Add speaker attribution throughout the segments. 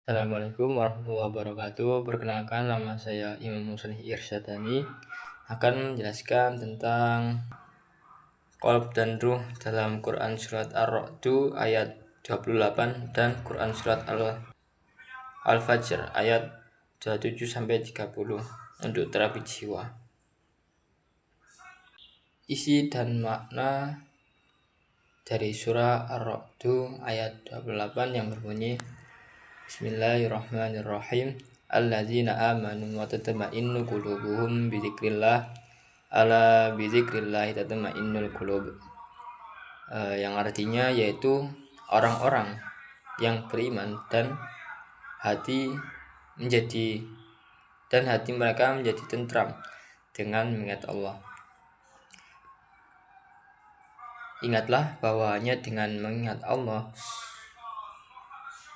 Speaker 1: Assalamualaikum warahmatullahi wabarakatuh. Perkenalkan, nama saya Imam Muslih Irsyadani akan menjelaskan tentang qalb dan ruh dalam Quran surat Ar-Ra'd ayat 28 dan Quran surat Al-Fajr ayat 27 sampai 30 untuk terapi jiwa. Isi dan makna dari surah Ar-Ra'd ayat 28 yang berbunyi, Bismillahirrahmanirrahim. Alladzina amanu wa tatma'innu qulubuhum bidzikrillah. Ala bidzikrillah tatma'innul qulub. Yang artinya yaitu orang-orang yang beriman dan hati mereka menjadi tentram dengan mengingat Allah. Ingatlah bahwa hanya dengan mengingat Allah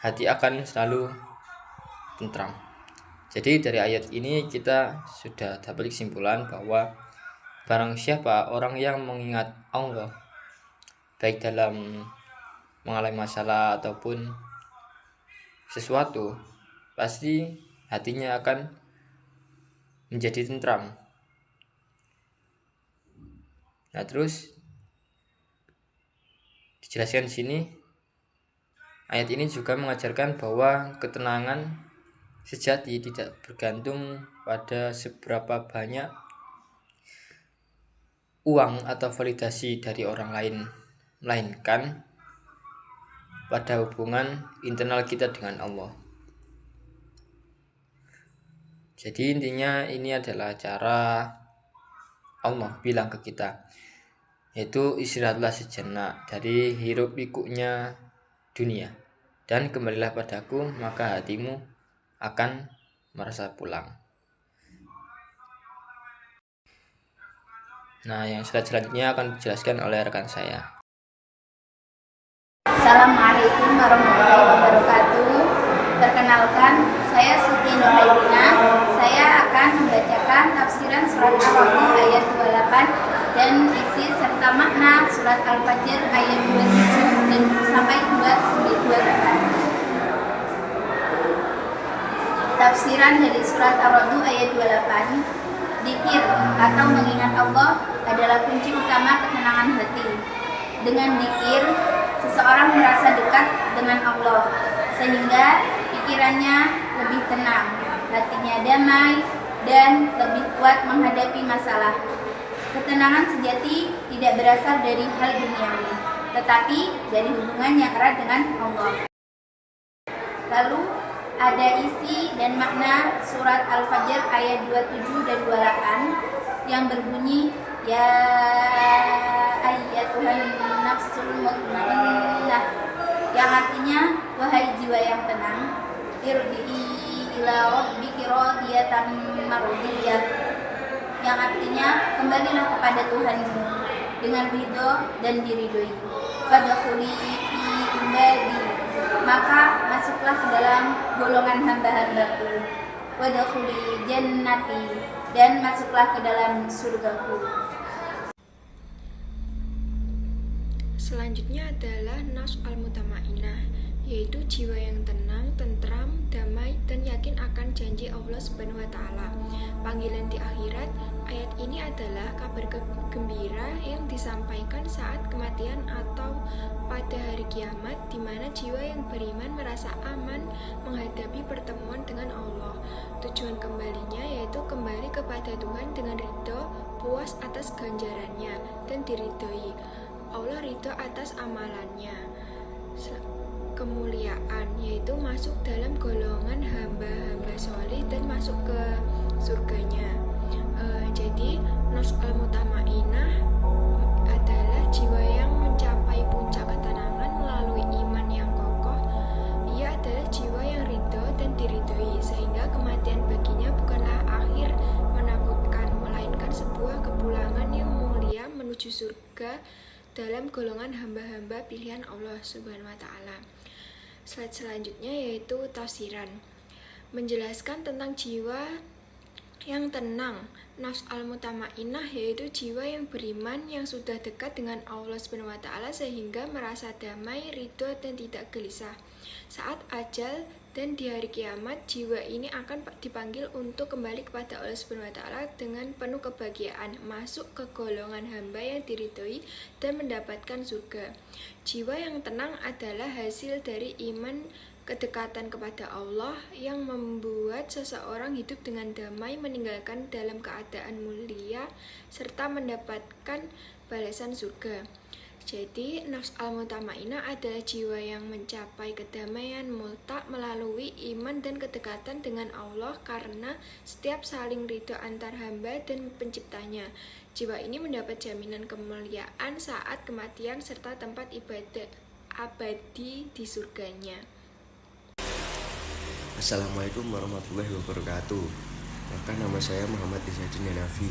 Speaker 1: hati akan selalu tentram. Jadi dari ayat ini kita sudah dapat kesimpulan bahwa barang siapa orang yang mengingat Allah, baik dalam mengalami masalah ataupun sesuatu, pasti hatinya akan menjadi tentram. Nah, terus dijelaskan di sini, ayat ini juga mengajarkan bahwa ketenangan sejati tidak bergantung pada seberapa banyak uang atau validasi dari orang lain, melainkan pada hubungan internal kita dengan Allah. Jadi intinya ini adalah cara Allah bilang ke kita, yaitu istirahatlah sejenak dari hiruk pikuknya dunia dan kembalilah padaku, maka hatimu akan merasa pulang. Nah, yang selanjutnya akan dijelaskan oleh rekan saya.
Speaker 2: Assalamualaikum warahmatullahi wabarakatuh. Perkenalkan, saya Siti Nurhaidina. Saya akan membacakan tafsiran surat Ar-Ra'd ayat 28 dan isi serta makna surat Al-Fajr ayat 27 dan sampai 28. Tafsiran dari surat Ar-Ra'd ayat 28. Dzikir atau mengingat Allah adalah kunci utama ketenangan hati. Dengan dzikir, seseorang merasa dekat dengan Allah, sehingga pikirannya lebih tenang, hatinya damai, dan lebih kuat menghadapi masalah. Ketenangan sejati tidak berasal dari hal duniawi, tetapi dari hubungan yang erat dengan Allah. Lalu ada isi dan makna surat Al-Fajr ayat 27 dan 28 yang berbunyi, Ya ayyatuhan nafsul mutmainnah, yang artinya wahai jiwa yang tenang, irji'i ila rabbiki radiyatan mardiyah, yang artinya kembalilah kepada Tuhanmu dengan ridho dan diridhoi. Fadkhuli fi ibadi, maka masuklah ke dalam golongan hamba-hambaku. Wadkhuli jannati, dan masuklah ke dalam surgaku.
Speaker 3: Selanjutnya adalah nafs al-mutmainnah, yaitu jiwa yang tenang, tentram, damai, dan yakin akan janji Allah Subhanahu wa Ta'ala. Panggilan di akhirat. Ayat ini adalah kabar gembira yang disampaikan saat kematian atau pada hari kiamat, di mana jiwa yang beriman merasa aman menghadapi pertemuan dengan Allah. Tujuan kembalinya yaitu kembali kepada Tuhan dengan ridho, puas atas ganjarannya, dan diridhoi. Allah ridho atas amalannya. Kemuliaan, yaitu masuk dalam golongan hamba-hamba soleh dan masuk ke surganya. Jadi nafs al-mutmainnah adalah jiwa yang mencapai puncak ketenangan melalui iman yang kokoh. Ia adalah jiwa yang ridho dan diridhoi, sehingga kematian baginya bukanlah akhir menakutkan, melainkan sebuah kepulangan yang mulia menuju surga dalam golongan hamba-hamba pilihan Allah Subhanahu wa Ta'ala. Slide selanjutnya yaitu tafsiran, menjelaskan tentang jiwa yang tenang. Nafs al-mutmainnah yaitu jiwa yang beriman yang sudah dekat dengan Allah Subhanahu wa Ta'ala, sehingga merasa damai, ridho, dan tidak gelisah. Saat ajal dan di hari kiamat, jiwa ini akan dipanggil untuk kembali kepada Allah Subhanahu wa Ta'ala dengan penuh kebahagiaan, masuk ke golongan hamba yang diridhoi dan mendapatkan surga. Jiwa yang tenang adalah hasil dari iman, kedekatan kepada Allah yang membuat seseorang hidup dengan damai, meninggalkan dalam keadaan mulia, serta mendapatkan balasan surga. Jadi, nafs al-mutmainnah adalah jiwa yang mencapai kedamaian multak melalui iman dan kedekatan dengan Allah karena setiap saling ridho antar hamba dan penciptanya. Jiwa ini mendapat jaminan kemuliaan saat kematian serta tempat ibadah abadi di surganya.
Speaker 4: Assalamualaikum warahmatullahi wabarakatuh. Maka nama saya Muhammad Izadin Hanafi.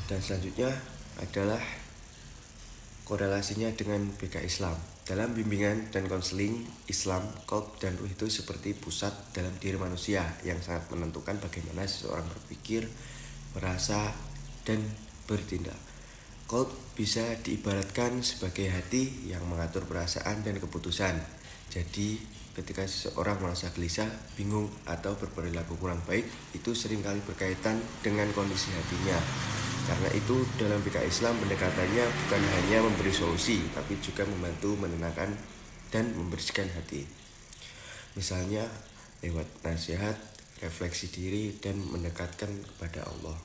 Speaker 4: Dan selanjutnya adalah korelasinya dengan BK Islam. Dalam bimbingan dan konseling Islam, qalb dan ruh itu seperti pusat dalam diri manusia yang sangat menentukan bagaimana seseorang berpikir, merasa, dan bertindak. Qalb bisa diibaratkan sebagai hati yang mengatur perasaan dan keputusan. Jadi, ketika seseorang merasa gelisah, bingung, atau berperilaku kurang baik, itu seringkali berkaitan dengan kondisi hatinya. Karena itu, dalam BK Islam pendekatannya bukan hanya memberi solusi, tapi juga membantu menenangkan dan membersihkan hati. Misalnya, lewat nasihat, refleksi diri, dan mendekatkan kepada Allah.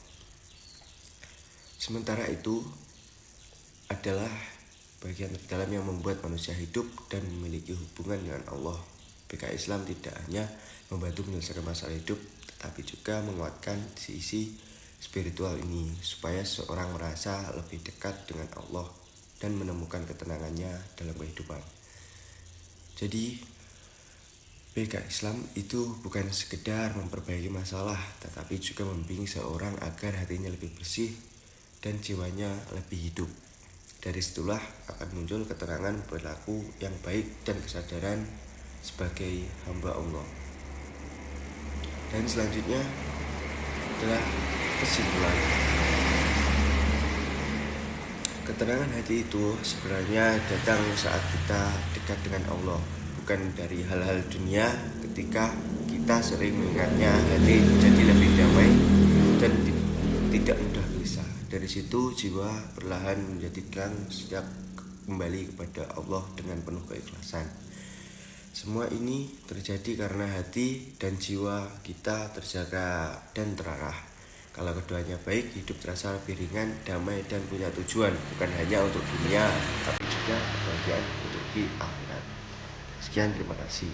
Speaker 4: Sementara itu, adalah bagian terdalam yang membuat manusia hidup dan memiliki hubungan dengan Allah. BK Islam tidak hanya membantu menyelesaikan masalah hidup, tetapi juga menguatkan sisi spiritual ini supaya seorang merasa lebih dekat dengan Allah dan menemukan ketenangannya dalam kehidupan. Jadi, BK Islam itu bukan sekedar memperbaiki masalah, tetapi juga membimbing seorang agar hatinya lebih bersih dan jiwanya lebih hidup. Dari situlah akan muncul keterangan perilaku yang baik dan kesadaran sebagai hamba Allah. Dan selanjutnya adalah kesimpulan. Ketenangan hati itu sebenarnya datang saat kita dekat dengan Allah, bukan dari hal-hal dunia. Ketika kita sering mengingatnya, hati jadi lebih damai dan tidak mudah gelisah. Dari situ jiwa perlahan menjadi tenang sejak kembali kepada Allah dengan penuh keikhlasan. Semua ini terjadi karena hati dan jiwa kita terjaga dan terarah. Kalau keduanya baik, hidup terasa lebih ringan, damai, dan punya tujuan, bukan hanya untuk dunia, tapi juga kebahagiaan untuk di akhirat. Sekian, terima kasih.